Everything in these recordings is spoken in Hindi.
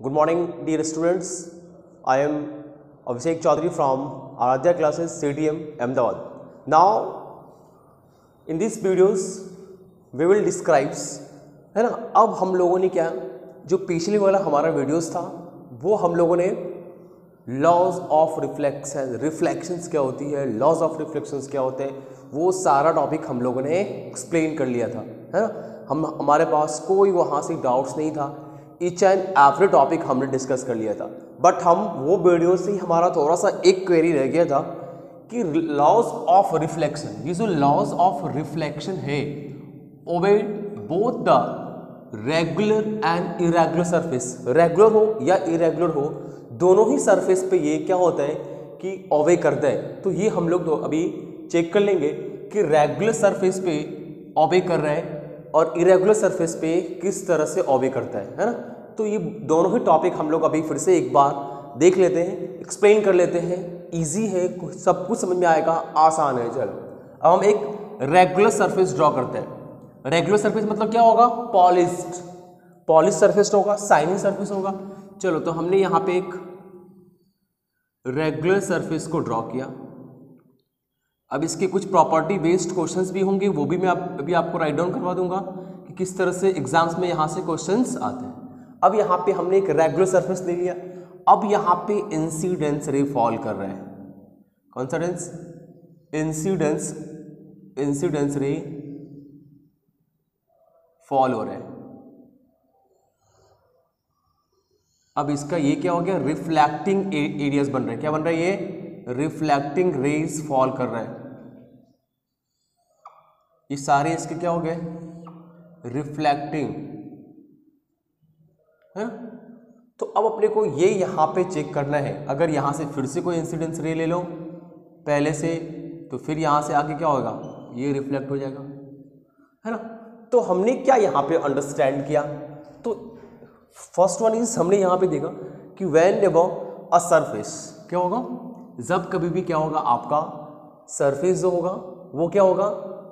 Good morning, dear students. I am Abhishek Chaudhary from Aradhya classes CTM Ahmedabad. Now, in these videos, we will describe, है ना। अब हम लोगों ने क्या, जो पिछले वाला हमारा वीडियोस था वो हम लोगों ने लॉज ऑफ रिफ्लेक्शंस क्या होती है, लॉज ऑफ रिफ्लेक्शंस क्या होते हैं, वो सारा टॉपिक हम लोगों ने एक्सप्लेन कर लिया था, है ना। हमारे पास कोई वहाँ से डाउट्स नहीं था, ईच एंड एवरी टॉपिक हमने डिस्कस कर लिया था। बट हम वो वीडियो से ही हमारा थोड़ा सा एक क्वेरी रह गया था कि लॉज ऑफ रिफ्लेक्शन, ये जो लॉज ऑफ रिफ्लेक्शन है obey both the regular and irregular surface, regular हो या इरेगुलर हो, दोनों ही सरफेस पे ये क्या होता है कि ओबे करता है। तो ये हम लोग अभी चेक कर लेंगे कि रेगुलर सरफेस पे ओबे कर रहा है और इरेगुलर सरफेस पे किस तरह से ओबे करता है ना। तो ये दोनों ही टॉपिक हम लोग अभी फिर से एक बार देख लेते हैं, एक्सप्लेन कर लेते हैं। इजी है, सब कुछ समझ में आएगा, आसान है। चलो अब हम एक रेगुलर सरफेस ड्रॉ करते हैं। रेगुलर सरफेस मतलब क्या होगा, पॉलिश सरफेस होगा, शाइनिंग सरफेस होगा। चलो तो हमने यहाँ पे एक रेगुलर सरफेस को ड्रॉ किया। अब इसके कुछ प्रॉपर्टी बेस्ड क्वेश्चंस भी होंगे, वो भी मैं अभी आपको राइट डाउन करवा दूंगा कि किस तरह से एग्जाम्स में यहाँ से क्वेश्चंस आते हैं। अब यहाँ पे हमने एक रेगुलर सरफेस ले लिया। अब यहाँ पे इंसिडेंस रे फॉल कर रहा है। कौन सा रेंस? इंसिडेंस रे फॉल हो रहा है। अब इसका ये क्या हो गया, रिफ्लेक्टिंग एरियाज बन रहे हैं। क्या बन रहा है ये? रिफ्लेक्टिंग रेज फॉल कर रहा है। ये सारे इसके क्या हो गए, रिफ्लेक्टिंग है। तो अब अपने को ये यहां पे चेक करना है, अगर यहां से फिर से कोई इंसिडेंस रे ले लो पहले से, तो फिर यहां से आगे क्या होगा, ये रिफ्लेक्ट हो जाएगा, है ना। तो हमने क्या यहां पे अंडरस्टैंड किया, तो फर्स्ट वन इज हमने यहां पे देखा कि व्हेन एबव अ सरफेस क्या होगा, जब कभी भी क्या होगा, आपका सरफेस जो होगा वो क्या होगा,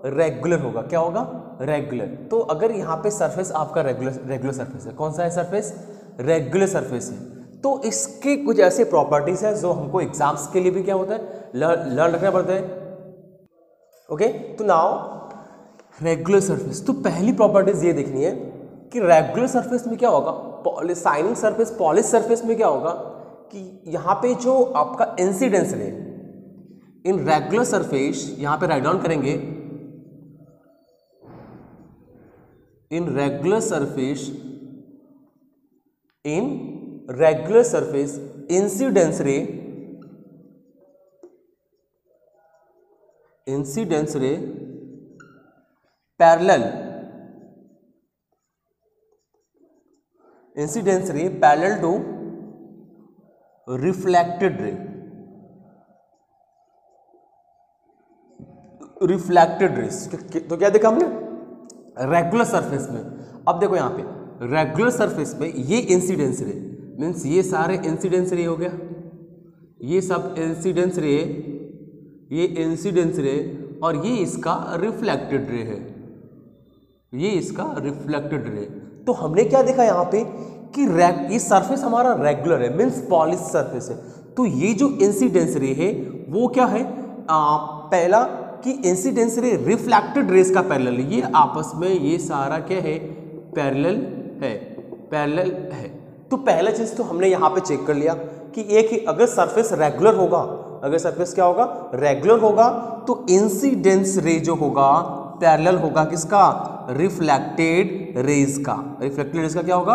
रेगुलर होगा। क्या होगा, रेगुलर। तो अगर यहाँ पे सरफेस आपका रेगुलर सरफेस है, कौन सा है सरफेस, रेगुलर सरफेस है, तो इसके कुछ ऐसे प्रॉपर्टीज है जो हमको एग्जाम्स के लिए भी क्या होता है, लर्न रखना पड़ता है। ओके, तो नाउ रेगुलर सरफेस, तो पहली प्रॉपर्टीज ये देखनी है कि रेगुलर सरफेस में क्या होगा, शाइनिंग सरफेस, पॉलिश सरफेस में क्या होगा कि यहाँ पे जो आपका इंसिडेंस रे इन रेगुलर सरफेस, यहाँ पे राइट डाउन करेंगे, in regular surface incidence ray parallel, incidence ray parallel to reflected ray, reflected rays. तो क्या देखा हमने रेगुलर सरफेस में। अब देखो यहाँ पे रेगुलर सरफेस पे ये इंसिडेंस रे मीन्स ये सारे इंसिडेंस रे हो गया, ये सब इंसिडेंस रे, ये इंसिडेंस रे, और ये इसका रिफ्लेक्टेड रे है, ये इसका रिफ्लेक्टेड रे। तो हमने क्या देखा यहाँ पे कि ये सरफेस हमारा रेगुलर है मीन्स पॉलिश सरफेस है। तो ये जो इंसिडेंस रे है वो क्या है, पहला कि इंसिडेंस रे रिफ्लेक्टेड रेस का पैरेलल है, ये आपस में ये सारा क्या है, पैरेलल है। तो पहला चीज तो हमने यहाँ पे चेक कर लिया कि एक ही, अगर सरफेस रेगुलर होगा, अगर सरफेस क्या होगा, रेगुलर होगा, तो इंसिडेंस रे जो होगा पैरेलल होगा किसका, रिफ्लेक्टेड रेज का। रिफ्लेक्टेड रेज का क्या होगा,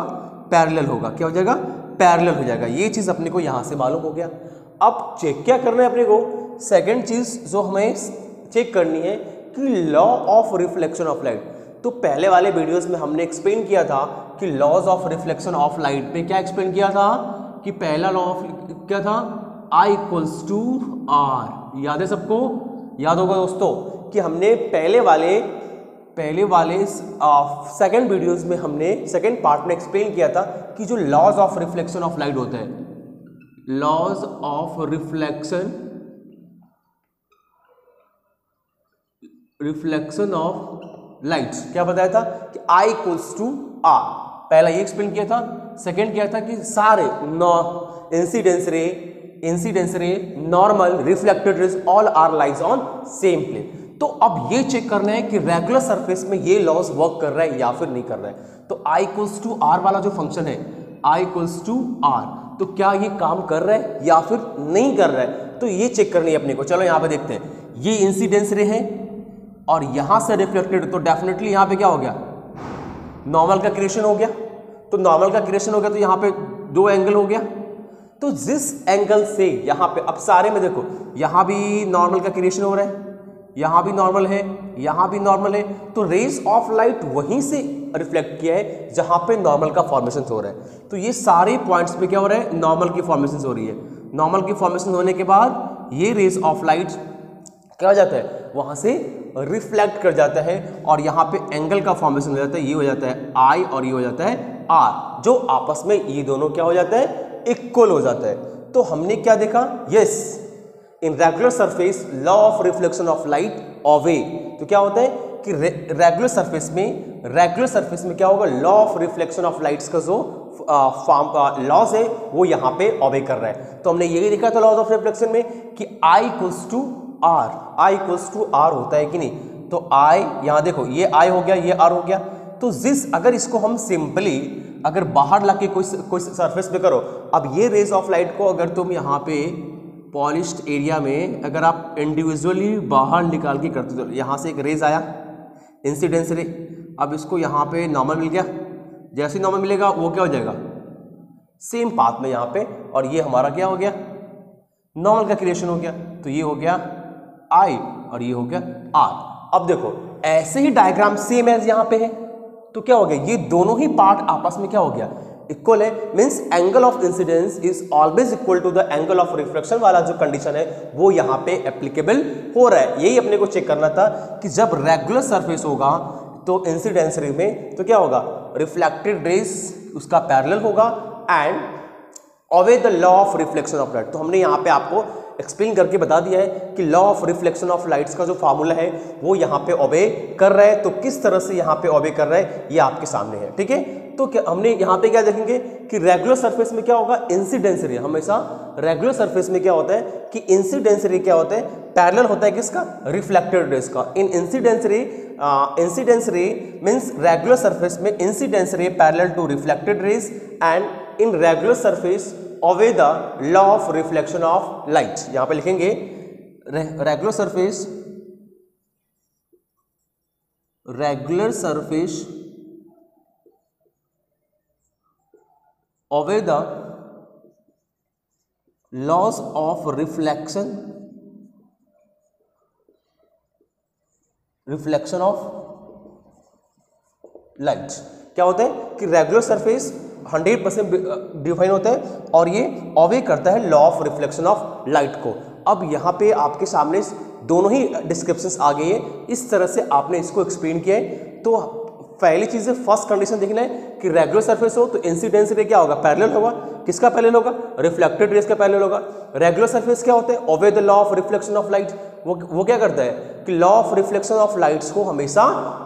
पैरेलल होगा। क्या हो जाएगा, पैरेलल हो जाएगा। ये चीज अपने को यहां से मालूम हो गया। अब चेक क्या करना है अपने को, सेकंड चीज जो हमें चेक करनी है कि law of reflection of light. तो पहले वाले वीडियोस में हमने एक्सप्लेन किया था कि laws of reflection of light पे क्या एक्सप्लेन किया था कि पहला लॉ ऑफ क्या था, I इक्वल्स टू R। याद है सबको, याद होगा दोस्तों कि हमने पहले वाले सेकंड वीडियोस में हमने सेकंड पार्ट में एक्सप्लेन किया था कि जो laws of reflection of light होता है, laws of reflection of light क्या बताया था कि I इक्वल्स टू R। पहला ये एक्सप्लेन किया था। सेकंड क्या था कि सारे incidence ray normal reflected rays all are lies on same plane. तो अब ये चेक करना है कि रेगुलर सरफेस में ये लॉज वर्क कर रहा है या फिर नहीं कर रहा है। तो I इक्वल्स टू आर वाला जो फंक्शन है, I इक्वल्स टू आर, तो क्या ये काम कर रहा है या फिर नहीं कर रहा है, तो ये चेक करनी है अपने को। चलो यहाँ पे देखते हैं, ये इंसिडेंस रे है और यहां से रिफ्लेक्टेड, तो डेफिनेटली यहाँ पे क्या हो गया, नॉर्मल का क्रिएशन हो गया। तो नॉर्मल का क्रिएशन हो गया तो यहाँ पे दो एंगल हो गया। तो जिस एंगल से यहाँ पे, अब सारे में देखो, यहाँ भी नॉर्मल का क्रिएशन हो रहा है, यहाँ भी नॉर्मल है, यहाँ भी नॉर्मल है, तो रेज ऑफ लाइट वहीं से रिफ्लेक्ट किया है जहाँ पे नॉर्मल का फॉर्मेशन हो रहा है। तो ये सारे पॉइंट्स पे क्या हो रहा है, नॉर्मल की फॉर्मेशन हो रही है। नॉर्मल की फॉर्मेशन होने के बाद ये रेज ऑफ लाइट क्या हो जाता है, वहाँ से रिफ्लेक्ट कर जाता है और यहाँ पे एंगल का फॉर्मेशन हो जाता है। ये हो जाता है I और ये हो जाता है R, जो आपस में ये दोनों क्या हो जाता है, इक्वल हो जाता है। तो हमने क्या देखा, yes, in regular surface law of reflection of light obey. तो क्या होता है कि रेगुलर सरफेस में क्या होगा, law of reflection of lights का जो लॉज है वो यहाँ पे ऑबे कर रहा है। तो हमने यही देखा था लॉज ऑफ रिफ्लेक्शन में कि I इक्वल्स टू आर होता है कि नहीं। तो I, यहाँ देखो, ये I हो गया, ये R हो गया। तो अगर इसको हम सिंपली अगर बाहर लाके कोई सरफेस पे करो, अब ये रेज ऑफ लाइट को अगर तुम यहाँ पे पॉलिश्ड एरिया में अगर आप इंडिविजुअली बाहर निकाल के करते हो, यहाँ से एक रेज आया, इंसिडेंस रे, अब इसको यहाँ पे नॉर्मल मिल गया, जैसे नॉर्मल मिलेगा वो क्या हो जाएगा, सेम पाथ में यहाँ पे, और ये हमारा क्या हो गया, नॉर्मल का क्रिएशन हो गया। तो ये हो गया I और ये हो गया R। अब देखो ऐसे ही डायग्राम सेम एज यहाँ पे है, तो क्या हो गया, ये दोनों ही पार्ट आपस में क्या हो गया, इक्वल है। Means angle of incidence is always equal to the angle of reflection वाला जो कंडीशन है वो यहाँ पे एप्लीकेबल हो रहा है। यही अपने को चेक करना था कि जब रेगुलर सरफेस होगा तो इंसिडेंस रे में तो क्या होगा, रिफ्लेक्टेड रेज उसका पैरेलल होगा and obey the law of reflection of light. तो हमने यहाँ पे आपको एक्सप्लेन करके बता दिया है कि law of reflection of lights का जो फार्मूला है वो यहाँ पे ओबे कर रहा है। तो किस तरह से यहाँ पे ओबे कर रहा है ये आपके सामने है, ठीक है। तो क्या हमने यहाँ पे क्या देखेंगे कि रेगुलर सरफेस में क्या होगा, इंसिडेंस रे, हमेशा रेगुलर सरफेस में क्या होता है कि इंसिडेंस रे क्या होता है, पैरेलल होता है किसका, रिफ्लेक्टेड रेज का। In incidence ray means regular surface में incidence ray parallel to reflected rays and in regular surface obey the law of reflection of light. यहां पे लिखेंगे regular surface obey the laws of reflection of light. क्या होता है कि रेगुलर सरफेस 100% डिफाइन होता है और ये ओबे करता है law of reflection of light को। अब यहाँ पे आपके सामने दोनों ही डिस्क्रिप्शंस आ गई है, इस तरह से आपने इसको एक्सप्लेन किया है। तो पहली चीज है, फर्स्ट कंडीशन देखना है कि रेगुलर सरफेस हो तो इंसिडेंस रे क्या होगा, पैरेलल होगा। किसका पैरेलल होगा, रिफ्लेक्टेड रेज का पैरेलल होगा। रेगुलर सरफेस क्या होता है, ओबे the law of reflection of light. वो क्या करता है कि law of reflection of lights को हमेशा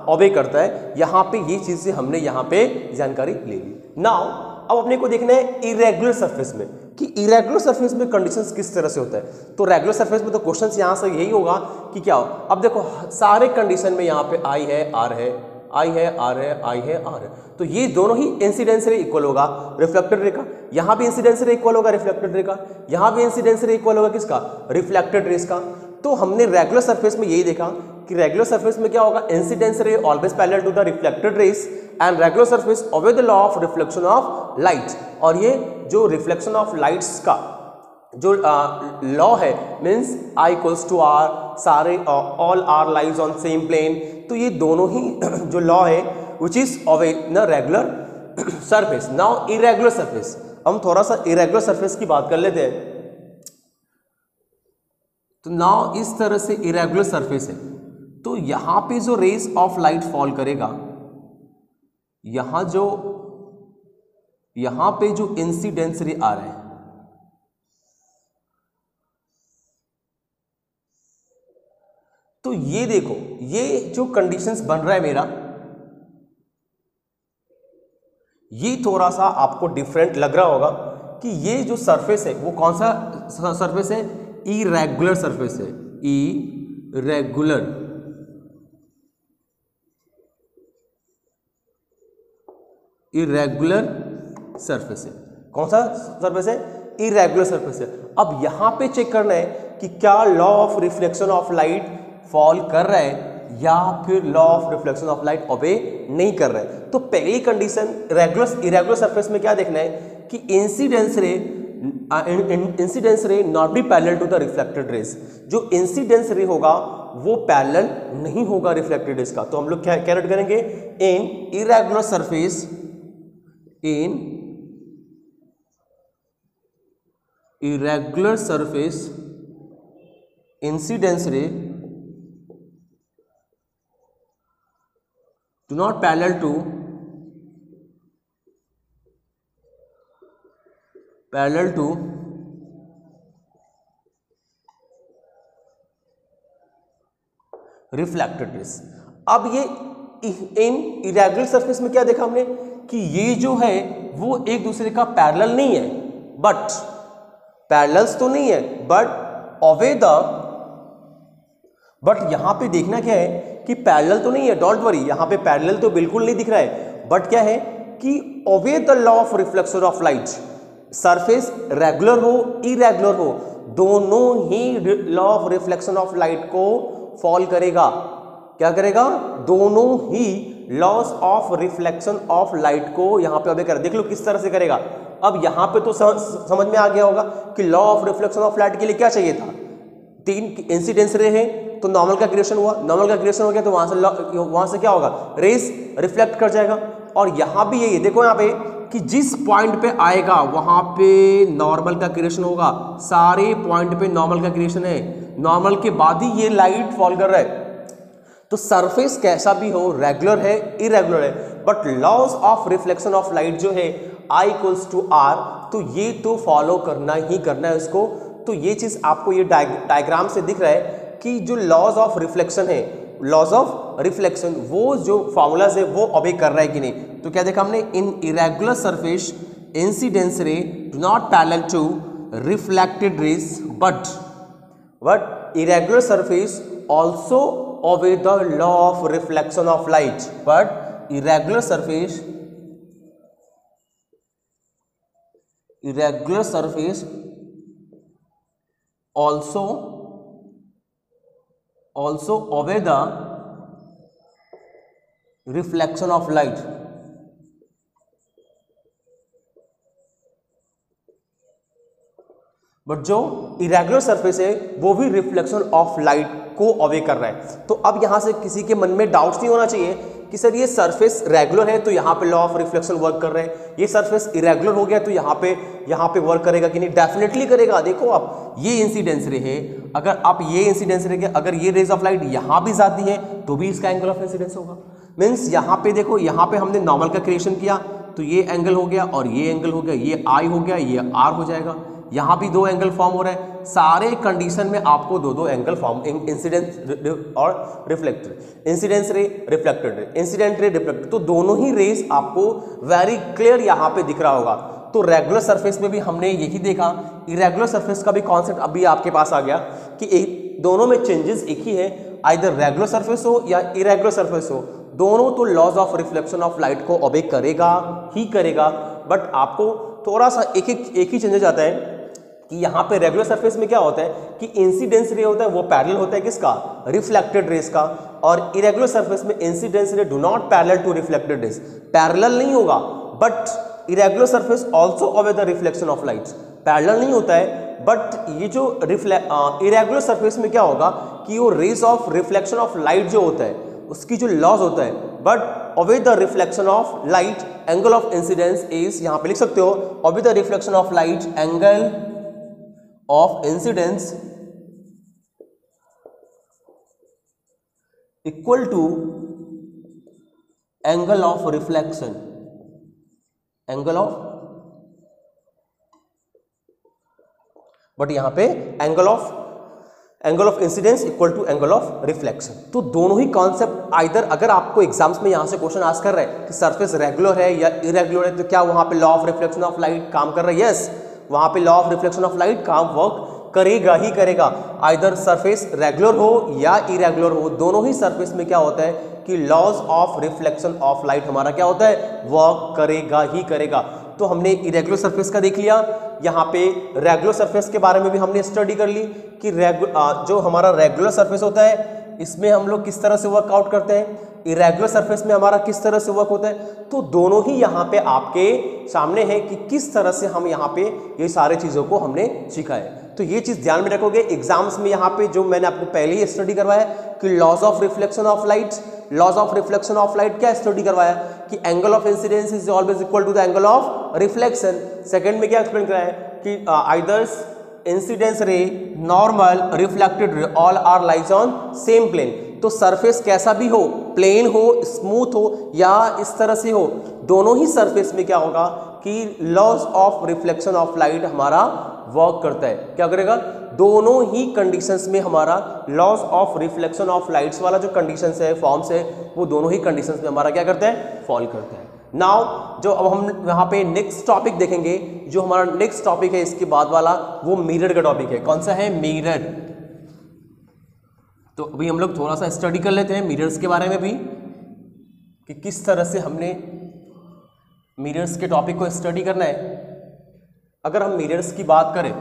ओबे करता है। यहाँ पे ये चीजें हमने यहाँ पे जानकारी ले ली। नाउ अब अपने को देखना है इरेगुलर सरफेस में कि इरेगुलर सरफेस में कंडीशंस किस तरह से होता है। तो रेगुलर सरफेस में तो क्वेश्चंस यहाँ से यही होगा कि क्या हो। अब देखो सारे कंडीशन में यहाँ पे I है, R है, I है, R है, I है, R है। तो ये दोनों ही इंसिडेंस रे इक्वल होगा रिफ्लेक्टेड रे का, यहाँ भी इंसिडेंस रे इक्वल होगा रिफ्लेक्टेड रे का, यहाँ भी इंसिडेंस रे इक्वल होगा किसका, रिफ्लेक्टेड रेज का। तो हमने रेगुलर सरफेस में यही देखा कि रेगुलर सरफेस में क्या होगा, incidence ray always parallel to the reflected rays and regular surface obey the law of reflection of light. और ये जो रिफ्लेक्शन ऑफ लाइट्स का जो लॉ है means I equals to R, सारे all are lies on same plane. तो ये दोनों ही जो लॉ है which is of a regular surface. Now irregular surface, हम थोड़ा सा इरेगुलर सरफेस की बात कर लेते हैं। तो नाउ इस तरह से इरेगुलर सरफेस है, तो यहां पे जो रेज ऑफ लाइट फॉल करेगा, यहां पे जो इंसिडेंस रे आ रहे हैं, तो ये देखो ये जो कंडीशंस बन रहा है मेरा, ये थोड़ा सा आपको डिफरेंट लग रहा होगा कि ये जो सरफेस है वो कौन सा सरफेस है, इरेगुलर सरफेस है, इरेगुलर सरफेस है। कौन सा सरफेस है, इरेगुलर सरफेस है। अब यहां पे चेक करना है कि क्या law of reflection of light fall कर रहा है या फिर law of reflection of light obey नहीं कर रहा है। तो पहली कंडीशन इरेगुलर सरफेस में क्या देखना है कि incidence ray not be parallel to the reflected rays. जो इंसिडेंस रे होगा वो पैरेलल नहीं होगा रिफ्लेक्टेड रेज का। तो हम लोग क्या कैलकुलेट करेंगे, in irregular surface, in irregular surface incidence ray do not parallel to reflected rays. अब ये इन इरेगुलर सरफेस में क्या देखा हमने कि ये जो है वो एक दूसरे का पैरेलल नहीं है, बट पैरेलल्स तो नहीं है बट यहां पे देखना क्या है कि पैरेलल तो नहीं है, डोंट वरी, यहां पे पैरेलल तो बिल्कुल नहीं दिख रहा है, बट क्या है कि obey the law of reflection of light, surface regular हो इरेगुलर हो दोनों ही law of reflection of light को फॉल करेगा। क्या करेगा, दोनों ही laws of reflection of light को यहां पे ओबे करेगा। देख लो किस तरह से करेगा। अब यहां पे तो समझ में आ गया होगा कि law of reflection of light के लिए क्या चाहिए था, 3 इंसिडेंस रे है तो नॉर्मल का क्रिएशन हुआ, नॉर्मल का क्रिएशन हो गया तो वहां से क्या होगा, रेस रिफ्लेक्ट कर जाएगा। और यहां भी यही देखो यहाँ पे कि जिस पॉइंट पे आएगा वहां पे नॉर्मल का क्रिएशन होगा, सारे पॉइंट पे नॉर्मल का क्रिएशन है, नॉर्मल के बाद ही ये लाइट फॉल कर रहा है। तो सरफेस कैसा भी हो, रेगुलर है इरेगुलर है, but laws of reflection of light जो है I इक्वल्स टू आर, तो ये तो फॉलो करना ही करना है उसको। तो ये चीज आपको ये डायग्राम से दिख रहा है कि जो लॉज ऑफ रिफ्लेक्शन है, लॉज ऑफ रिफ्लेक्शन वो जो फॉर्मूलाज है वो ओबे कर रहा है कि नहीं। तो क्या देखा हमने, in irregular surface incidence ray do not parallel to reflected rays but irregular surface also obey the law of reflection of light, but irregular surface also obey the reflection of light, but जो इरेगुलर सरफेस है वो भी रिफ्लेक्शन ऑफ लाइट को ओबे कर रहा है। तो अब यहां से किसी के मन में डाउट्स नहीं होना चाहिए कि सर ये सरफेस रेगुलर है तो यहाँ पे लॉ ऑफ रिफ्लेक्शन वर्क कर रहे हैं, ये सरफेस इरेगुलर हो गया तो यहाँ पे वर्क करेगा कि नहीं। डेफिनेटली करेगा। देखो आप ये इंसिडेंस रे है, अगर आप ये इंसिडेंस रे अगर ये रेज ऑफ लाइट यहाँ भी जाती है तो भी इसका एंगल ऑफ इंसिडेंस होगा। मीन्स यहाँ पे देखो, यहाँ पे हमने नॉर्मल का क्रिएशन किया तो ये एंगल हो गया और ये एंगल हो गया, ये आई हो गया, ये आर हो जाएगा, यहाँ भी 2 एंगल फॉर्म हो रहा है। सारे कंडीशन में आपको 2 एंगल फॉर्म, इंसिडेंट और रिफ्लेक्टेड, इंसिडेंस रे reflected ray, incident ray reflected, तो दोनों ही रेस आपको वेरी क्लियर यहाँ पे दिख रहा होगा। तो रेगुलर सरफेस में भी हमने यही देखा, इरेगुलर सरफेस का भी कॉन्सेप्ट अभी आपके पास आ गया कि दोनों में चेंजेस एक ही है, आइदर रेगुलर सरफेस हो या इरेगुलर सरफेस हो, दोनों तो laws of reflection of light को ओबे करेगा ही करेगा। बट आपको थोड़ा सा एक ही चेंजेस आता है कि यहाँ पे रेगुलर सरफेस में क्या होता है कि इंसिडेंस रे होता है वो पैरेलल होता है किसका, रिफ्लेक्टेड रेस का, और इरेगुलर सरफेस में incidence ray do not parallel to reflected rays, parallel नहीं होगा, but irregular surface also obey the reflection of light, parallel नहीं होता है। बट ये जो इरेगुलर सरफेस में क्या होगा कि वो rays of reflection of light जो होता है उसकी जो लॉज होता है, but obey the reflection of light, angle of incidence is, यहाँ पे लिख सकते हो, obey the reflection of light, angle of incidence equal to angle of reflection, angle of, but यहां पे angle angle of incidence equal to angle of reflection. तो दोनों ही कॉन्सेप्ट आइदर, अगर आपको एग्जाम्स में यहाँ से क्वेश्चन आस्क कर रहे हैं कि सरफेस रेगुलर है या इरेगुलर है, तो क्या वहाँ पे law of reflection of light काम कर रहा है? यस, वहाँ पे law of reflection of light काम वर्क करेगा ही करेगा। आइदर सरफेस रेगुलर हो या इरेगुलर हो, दोनों ही सरफेस में क्या होता है कि laws of reflection of light हमारा क्या होता है, वर्क करेगा ही करेगा। तो हमने इरेगुलर सरफेस का देख लिया, यहाँ पे रेगुलर सरफेस के बारे में भी हमने स्टडी कर ली कि जो हमारा रेगुलर सरफेस होता है इसमें हम लोग किस तरह से वर्कआउट करते हैं, इरेगुलर सरफेस में हमारा किस तरह से वर्क होता है। तो दोनों ही यहाँ पे आपके सामने है कि किस तरह से हम यहाँ पे ये सारे चीज़ों को हमने सीखा है। तो ये चीज़ ध्यान में रखोगे एग्जाम्स में। यहाँ पे जो मैंने आपको पहले ही स्टडी करवाया कि laws of reflection of light, laws of reflection of light क्या स्टडी करवाया कि angle of incidence is always equal to the angle of reflection. Second में क्या एक्सप्लेन कराया कि either incidence ray, normal, reflected ray, all are lies on same plane. तो सरफेस कैसा भी हो, प्लेन हो, स्मूथ हो या इस तरह से हो, दोनों ही सरफेस में क्या होगा कि laws of reflection of light हमारा वर्क करता है। क्या करेगा? दोनों ही कंडीशंस में हमारा laws of reflection of lights वाला जो कंडीशंस है, फॉर्म्स है, वो दोनों ही कंडीशंस में हमारा क्या करता है, फॉल करता है। नाउ जो अब हम यहाँ पे नेक्स्ट टॉपिक देखेंगे, जो हमारा नेक्स्ट टॉपिक है इसके बाद वाला, वो मिरर का टॉपिक है। कौन सा है? मिरर। तो अभी हम लोग थोड़ा सा स्टडी कर लेते हैं मिरर्स के बारे में भी कि किस तरह से हमने मिरर्स के टॉपिक को स्टडी करना है। अगर हम मिरर्स की बात करें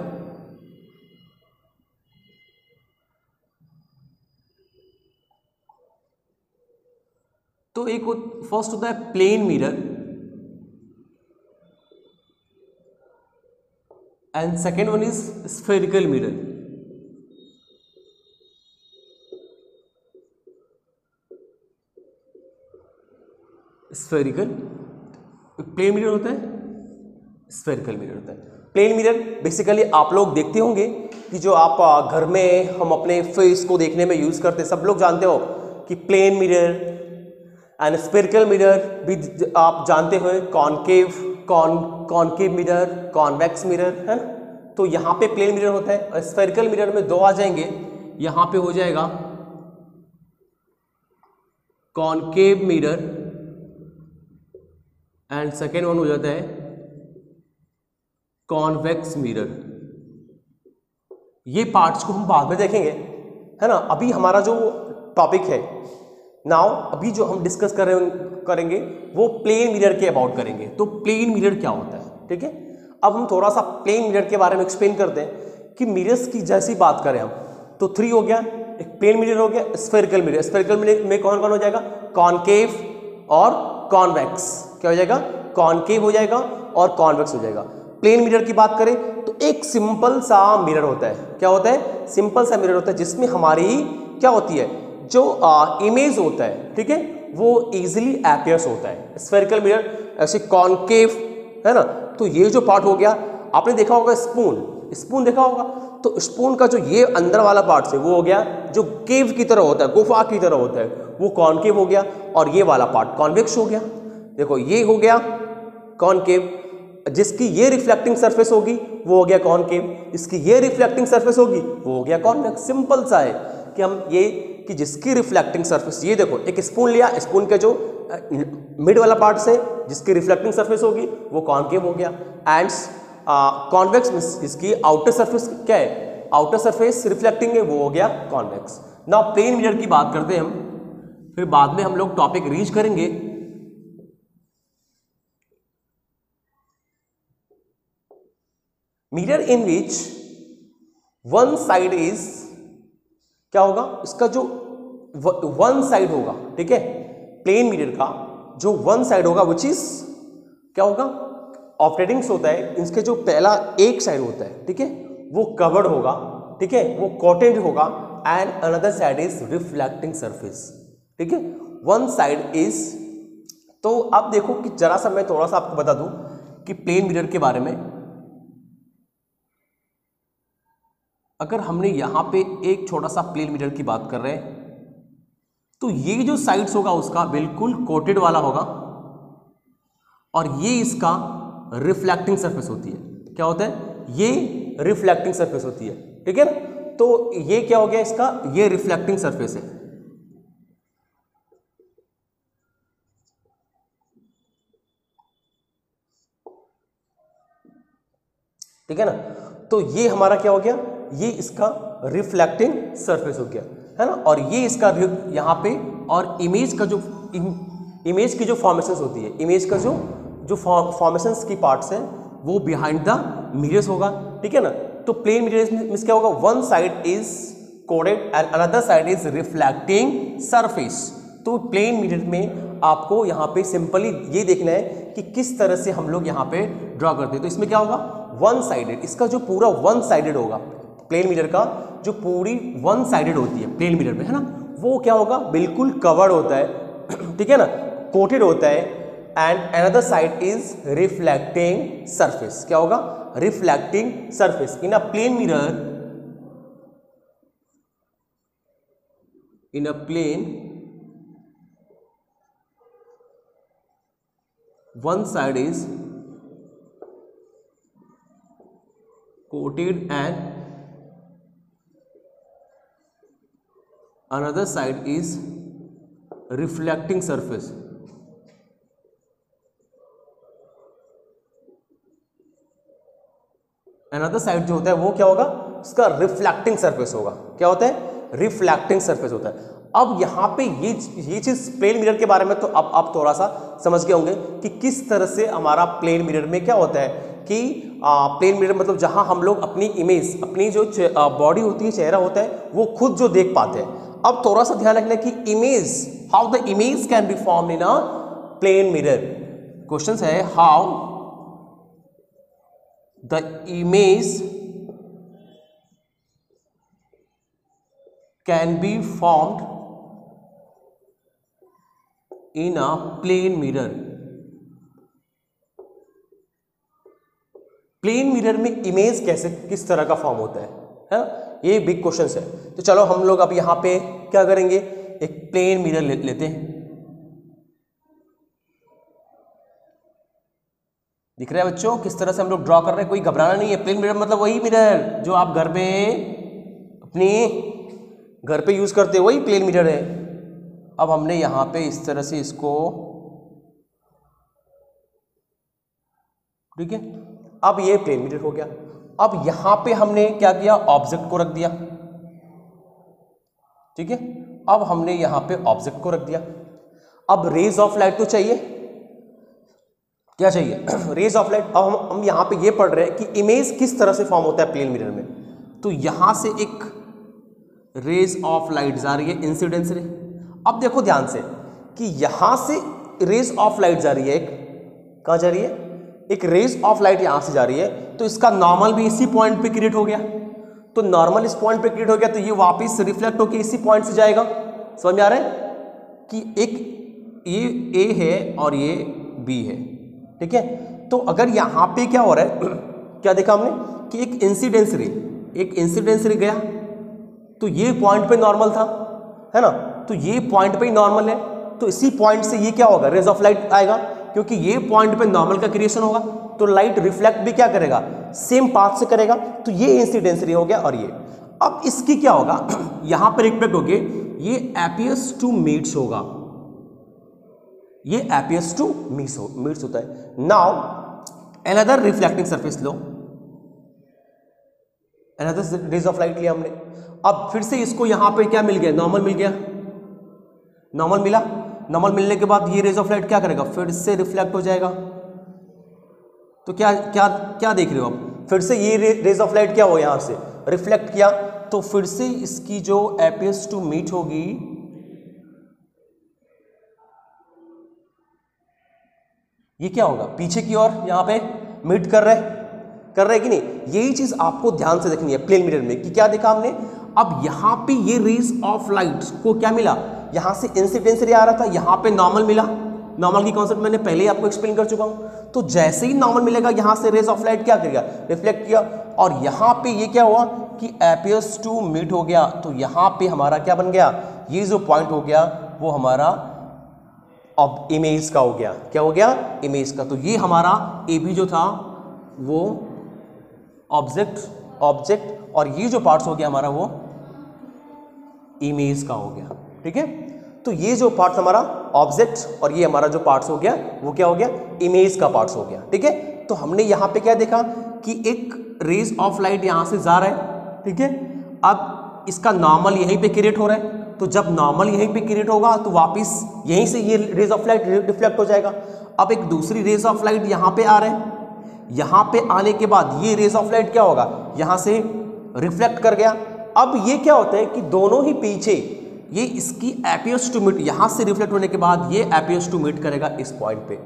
तो एक फर्स्ट होता है plane mirror and second one is spherical mirror. Spherical plane mirror होता है, स्फेरिकल मिरर होता है। प्लेन मिरर बेसिकली आप लोग देखते होंगे कि जो आप घर में हम अपने फेस को देखने में यूज करते हैं, सब लोग जानते हो कि plane mirror and spherical mirror भी आप जानते हो, कॉनकेव मिरर, कॉन्वेक्स मिरर, है ना। तो यहाँ पे प्लेन मिरर होता है और स्फेरिकल मिरर में दो आ जाएंगे। यहाँ पे हो जाएगा concave mirror and second one हो जाता है कॉन्वेक्स मिरर। ये पार्ट्स को हम बाद में देखेंगे, है ना। अभी हमारा जो टॉपिक है नाउ, अभी जो हम डिस्कस करेंगे वो प्लेन मिरर के अबाउट करेंगे। तो प्लेन मिरर क्या होता है, ठीक है। अब हम थोड़ा सा प्लेन मिरर के बारे में एक्सप्लेन करते हैं कि मिरर्स की जैसी बात करें हम तो 3 हो गया, एक प्लेन मिरर हो गया, स्फेरिकल मिरर। स्फेरिकल मिरर में कौन कौन हो जाएगा? कॉनकेव और कॉन्वेक्स। क्या हो जाएगा? कॉनकेव हो जाएगा और कॉन्वेक्स हो जाएगा। प्लेन मिरर की बात करें तो एक सिंपल सा मिरर होता है। क्या होता है? सिंपल सा मिरर होता है जिसमें हमारी क्या होती है, जो इमेज होता है, ठीक है, वो इजीली अपीयर्स होता है। स्फेरिकल मिरर ऐसे कॉनकेव, है ना। तो ये जो पार्ट हो गया, आपने देखा होगा स्पून देखा होगा, तो स्पून का जो ये अंदर वाला पार्ट है वो हो गया जो केव की तरह होता है, गुफा की तरह होता है, वो कॉनकेव हो गया। और ये वाला पार्ट कॉन्वेक्स हो गया। देखो ये हो गया कॉनकेव, जिसकी ये रिफ्लेक्टिंग सरफेस होगी वो हो गया कॉनकेव, इसकी ये रिफ्लेक्टिंग सरफेस होगी वो हो गया कॉन्वेक्स। सिंपल सा है कि हम ये कि जिसकी रिफ्लेक्टिंग सरफेस, ये देखो एक स्पून लिया, स्पून के जो मिड वाला पार्ट से जिसकी रिफ्लेक्टिंग सरफेस होगी वो कॉनकेव हो गया। एंड कॉन्वेक्स इसकी आउटर सरफेस क्या है, आउटर सरफेस रिफ्लेक्टिंग है, वो हो गया कॉन्वेक्स। नाउ प्लेन मिरर की बात करते हैं हम, फिर बाद में हम लोग टॉपिक रीच करेंगे। Mirror in which one side is, क्या होगा, इसका जो वन साइड होगा, ठीक है, प्लेन मिरर का जो वन साइड होगा विच इज क्या होगा, ऑपरेटिंग्स होता है, इसके जो पहला एक साइड होता है, ठीक है, वो कवर्ड होगा, ठीक है, वो कॉटेड होगा, and another side is reflecting surface, ठीक है, वन साइड इज। तो अब देखो कि जरा सा मैं थोड़ा सा आपको बता दूं कि प्लेन मिरर के बारे में, अगर हमने यहां पे एक छोटा सा प्लेन मिरर की बात कर रहे हैं तो ये जो साइड्स होगा उसका बिल्कुल कोटेड वाला होगा और ये इसका रिफ्लेक्टिंग सरफेस होती है। क्या होता है? ये रिफ्लेक्टिंग सरफेस होती है, ठीक है ना। तो ये क्या हो गया इसका, ये रिफ्लेक्टिंग सरफेस है। ठीक है ना, तो ये हमारा क्या हो गया, ये इसका रिफ्लेक्टिंग सरफेस हो गया, है ना। और ये इसका यहाँ पे, और इमेज का जो इमेज की जो फॉर्मेशंस होती है, इमेज का जो फॉर्मेशंस की पार्ट्स हैं वो बिहाइंड द मिरर्स होगा। ठीक है ना, तो प्लेन मिरर्स मींस क्या होगा, one side is coded and another side is reflecting surface. तो प्लेन मिरर में आपको यहाँ पे सिंपली ये देखना है कि किस तरह से हम लोग यहाँ पे ड्रॉ करते हैं। तो इसमें क्या होगा, वन साइडेड, इसका जो पूरा वन साइडेड होगा, प्लेन मिरर का जो पूरी वन साइडेड होती है प्लेन मिरर में, है ना, वो क्या होगा, बिल्कुल कवर्ड होता है। ठीक है ना, कोटेड होता है। And another side is reflecting surface, क्या होगा, reflecting surface. In a plane mirror, in a plane one side is coated and another side is reflecting surface. Another side जो होता है वो क्या होगा, उसका रिफ्लेक्टिंग सरफेस होगा। क्या होता है, रिफ्लेक्टिंग सरफेस होता है। अब यहाँ पे ये चीज प्लेन मिरर के बारे में तो अब आप थोड़ा सा समझ गए होंगे कि किस तरह से हमारा प्लेन मिरर में क्या होता है कि प्लेन मिरर मतलब जहाँ हम लोग अपनी इमेज, अपनी जो बॉडी होती है, चेहरा होता है, वो खुद जो देख पाते हैं। अब थोड़ा सा ध्यान रखना कि image, how the image can be form in a plane mirror. Question है how the image can be formed in a plane mirror। Plane mirror में इमेज कैसे, किस तरह का फॉर्म होता है, ये बिग क्वेश्चन है। तो चलो हम लोग अब यहां पे क्या करेंगे, एक प्लेन मिरर लेते हैं। दिख रहा है बच्चों किस तरह से हम लोग ड्रॉ कर रहे हैं, कोई घबराना नहीं है। प्लेन मिरर मतलब वही मिरर जो आप घर पे अपनी घर पे यूज करते हो, वही प्लेन मिरर है। अब हमने यहां पे इस तरह से इसको, ठीक है, अब ये प्लेन मिरर हो गया। अब यहां पे हमने क्या किया, ऑब्जेक्ट को रख दिया। ठीक है, अब हमने यहां पे ऑब्जेक्ट को रख दिया। अब रेज ऑफ लाइट तो चाहिए, क्या चाहिए, रेज ऑफ लाइट। अब हम यहां पे ये पढ़ रहे हैं कि इमेज किस तरह से फॉर्म होता है प्लेन मिरर में। तो यहां से एक रेज ऑफ लाइट जा रही है, इंसिडेंस रे। अब देखो ध्यान से कि यहां से रेज ऑफ लाइट जा रही है, एक कहां जा रही है, एक रेज ऑफ लाइट यहां से जा रही है। तो इसका नॉर्मल भी इसी पॉइंट पे क्रिएट हो गया। तो नॉर्मल इस पॉइंट पे क्रिएट हो गया, तो ये वापस रिफ्लेक्ट होकर इसी पॉइंट से जाएगा। समझ में आ रहा है कि एक ये ए है और ये बी है। ठीक है, तो अगर यहां पे क्या हो रहा है, क्या देखा हमने कि एक इंसिडेंस रे गया, तो ये पॉइंट पे नॉर्मल था, है ना, तो ये पॉइंट पे ही नॉर्मल है। तो इसी पॉइंट से ये क्या होगा, रेज ऑफ लाइट आएगा, क्योंकि ये पॉइंट पे नॉर्मल का क्रिएशन होगा। तो लाइट रिफ्लेक्ट भी क्या करेगा, सेम पाथ से करेगा। तो ये इंसिडेंस रे हो गया। और ये अब इसकी क्या होगा, यहां पर रिफ्लेक्ट होके ये एपियर्स टू मीट्स होगा, ये एपियर्स टू मीट्स होता है। नाउ अनदर रिफ्लेक्टिंग सरफेस लो, अनदर रेज ऑफ लाइट लिया हमने। अब फिर से इसको यहां पे क्या मिल गया, नॉर्मल मिल गया, नॉर्मल मिला। नॉर्मल मिलने के बाद ये रेज ऑफ लाइट क्या करेगा, फिर से रिफ्लेक्ट हो जाएगा। तो क्या क्या क्या देख रहे हो आप, फिर से ये रेज ऑफ लाइट क्या हो, यहां से रिफ्लेक्ट किया, तो फिर से इसकी जो एपियर्स टू मीट होगी, ये क्या होगा, पीछे की ओर यहां पे मीट कर रहे कि नहीं। यही चीज आपको ध्यान से देखनी है प्लेन मिरर में कि क्या देखा हमने। अब यहां पे ये रेज ऑफ लाइट को क्या मिला, यहां से इंसिडेंस रे आ रहा था, यहां पे नॉर्मल मिला। नॉर्मल की कॉन्सेप्ट मैंने पहले ही आपको एक्सप्लेन कर चुका हूं। तो जैसे ही नॉर्मल मिलेगा, यहां से रेज ऑफ लाइट क्या करेगा, रिफ्लेक्ट किया, और यहां पे ये क्या हुआ कि एपियर्स टू मीट हो गया। तो यहां पे हमारा क्या बन गया, ये जो पॉइंट हो गया वो हमारा अब इमेज का हो गया। क्या हो गया, इमेज का। तो ये हमारा ए बी जो था वो ऑब्जेक्ट और ये जो पार्ट्स हो गया हमारा वो इमेज का हो गया। ठीक है, तो ये जो पार्ट हमारा ऑब्जेक्ट और ये हमारा जो पार्ट्स हो गया वो क्या हो गया, इमेज का पार्ट्स हो गया। ठीक है, तो हमने यहाँ पे क्या देखा कि एक रेज ऑफ लाइट यहाँ से जा रहा है। ठीक है, अब इसका नॉर्मल यहीं पे क्रिएट हो रहा है, तो जब नॉर्मल यहीं पे क्रिएट होगा तो वापस यहीं से ये रेज ऑफ लाइट रिफ्लेक्ट हो जाएगा। अब एक दूसरी रेज ऑफ लाइट यहाँ पे आ रहे हैं, यहाँ पे आने के बाद ये रेज ऑफ लाइट क्या होगा, यहाँ से रिफ्लेक्ट कर गया। अब ये क्या होता है कि दोनों ही पीछे ये इसकी एपियर्स टू मीट, यहाँ से रिफ्लेक्ट होने के बाद ये एपियर्स टू मीट करेगा इस पॉइंट पे।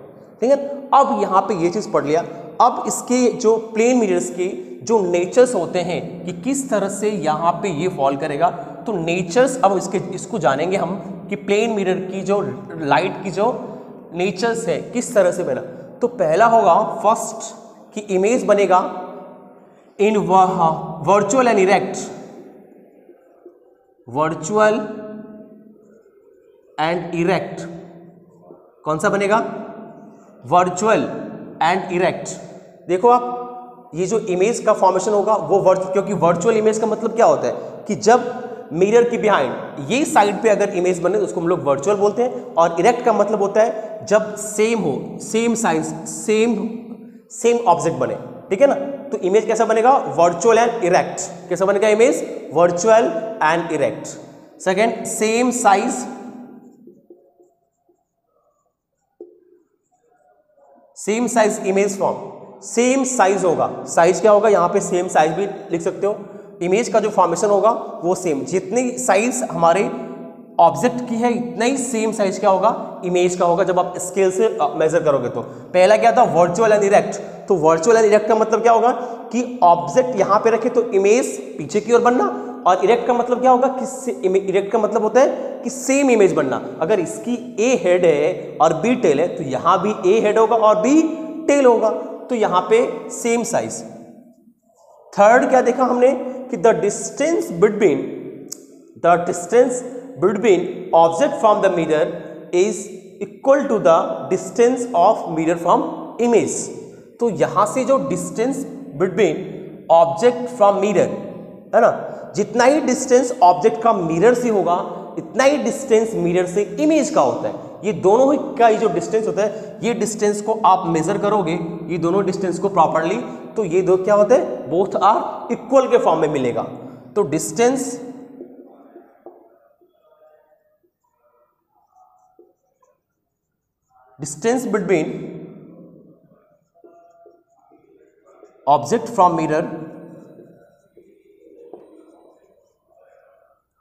ठीक है, अब यहाँ पे ये चीज़ पढ़ लिया। अब इसके जो प्लेन मिरर्स के जो नेचर्स होते हैं कि किस तरह से यहाँ पे ये फॉल करेगा, तो नेचर्स अब इसको जानेंगे हम कि प्लेन मिरर की जो लाइट की जो नेचर्स है किस तरह से बना। तो पहला होगा फर्स्ट कि इमेज बनेगा in virtual and erect, virtual and erect. कौन सा बनेगा, वर्चुअल एंड इरेक्ट। देखो आप ये जो इमेज का फॉर्मेशन होगा वो क्योंकि वर्चुअल इमेज का मतलब क्या होता है कि जब मिरर की बिहाइंड ये साइड पे अगर इमेज बने तो उसको हम लोग वर्चुअल बोलते हैं, और इरेक्ट का मतलब होता है जब सेम हो, सेम साइज, सेम ऑब्जेक्ट बने। ठीक है ना, तो इमेज कैसा बनेगा, वर्चुअल एंड इरेक्ट। कैसा बनेगा image, virtual and erect. Second, same size, same size image form, same size होगा। साइज क्या होगा, यहां पे सेम साइज भी लिख सकते हो। इमेज का जो फॉर्मेशन होगा वो सेम, जितनी साइज हमारे ऑब्जेक्ट की है इतना ही सेम साइज क्या होगा, इमेज का होगा जब आप स्केल से मेजर करोगे। तो पहला क्या था, वर्चुअल एंड इरेक्ट। तो वर्चुअल एंड इरेक्ट का मतलब क्या होगा कि ऑब्जेक्ट यहां पे रखे तो इमेज पीछे की ओर बनना, और इरेक्ट का मतलब क्या होगा कि इरेक्ट का मतलब होता है कि सेम इमेज बनना। अगर इसकी ए हेड है और बी टेल है तो यहां भी ए हेड होगा और बी टेल होगा, तो यहां पे सेम साइज। थर्ड क्या देखा हमने कि the distance between object from the mirror is equal to the distance of mirror from image. तो यहां से जो distance between object from mirror है ना, जितना ही डिस्टेंस ऑब्जेक्ट का मिरर से होगा इतना ही डिस्टेंस मिरर से इमेज का होता है। ये दोनों ही का जो डिस्टेंस होता है, ये डिस्टेंस को आप मेजर करोगे, ये दोनों डिस्टेंस को प्रॉपरली, तो ये दो क्या होते हैं, बोथ आर इक्वल के फॉर्म में मिलेगा। तो distance between object from mirror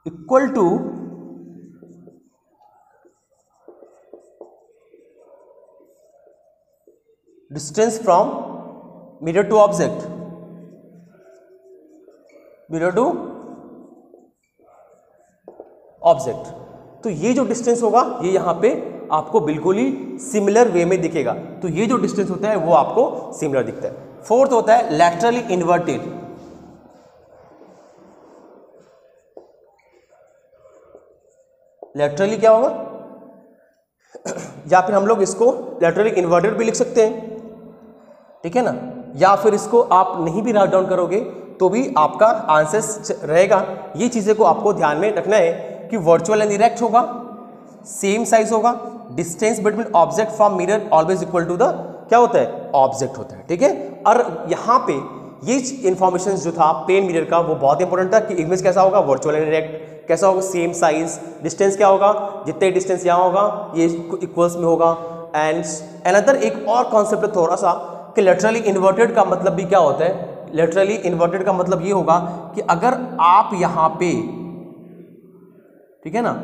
equal to distance from mirror to object, mirror to object. तो ये जो डिस्टेंस होगा ये यहां पे आपको बिल्कुल ही सिमिलर वे में दिखेगा। तो ये जो डिस्टेंस होता है वो आपको सिमिलर दिखता है। फोर्थ होता है लैटरली इन्वर्टेड। लैटरली क्या होगा, या फिर हम लोग इसको लैटरली इन्वर्टेड भी लिख सकते हैं। ठीक है ना, या फिर इसको आप नहीं भी राइट डाउन करोगे तो भी आपका आंसर रहेगा। ये चीज़ें को आपको ध्यान में रखना है कि वर्चुअल एंड इरेक्ट होगा, सेम साइज होगा, distance between object from mirror always equal to the क्या होता है, ऑब्जेक्ट होता है। ठीक है, और यहाँ पे ये इन्फॉर्मेशन जो था प्लेन मिरर का वो बहुत इंपॉर्टेंट था कि इमेज कैसा होगा, वर्चुअल एंड इरेक्ट कैसा होगा, सेम साइज, डिस्टेंस क्या होगा, जितने डिस्टेंस यहाँ होगा ये इक्वल्स में होगा। एंड अनदर एक और कॉन्सेप्ट थोड़ा सा कि लेटरली इन्वर्टेड का मतलब भी क्या होता है। लेटरली इन्वर्टेड का मतलब ये होगा कि अगर आप यहाँ पे, ठीक है ना,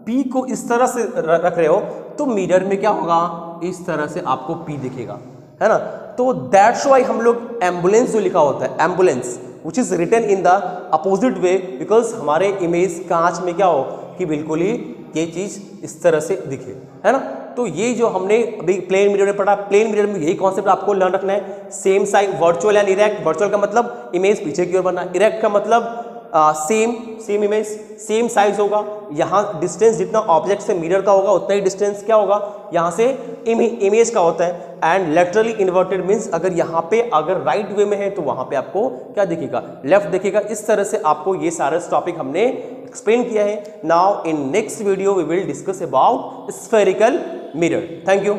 P को इस तरह से रख रहे हो तो मिरर में क्या होगा, इस तरह से आपको P दिखेगा, है ना। तो दैट्स व्हाई हम लोग एम्बुलेंस जो लिखा होता है, ambulance which is written in the opposite way, because हमारे इमेज कांच में क्या हो कि बिल्कुल ही ये चीज इस तरह से दिखे, है ना। तो ये जो हमने अभी प्लेन मिरर में पढ़ा, प्लेन मिरर में यही कॉन्सेप्ट आपको लर्न रखना है। Same size, virtual and erect. Virtual का मतलब इमेज पीछे की ओर बनना, इरेक्ट का मतलब सेम इमेज, सेम साइज होगा। यहाँ डिस्टेंस जितना ऑब्जेक्ट से मिरर का होगा उतना ही डिस्टेंस क्या होगा यहाँ से इमेज का होता है। एंड लेटरली इन्वर्टेड मीन्स अगर यहाँ पे अगर राइट वे में है तो वहां पे आपको क्या दिखेगा, लेफ्ट दिखेगा। इस तरह से आपको ये सारा टॉपिक हमने एक्सप्लेन किया है। Now in next video we will discuss about spherical mirror. Thank you.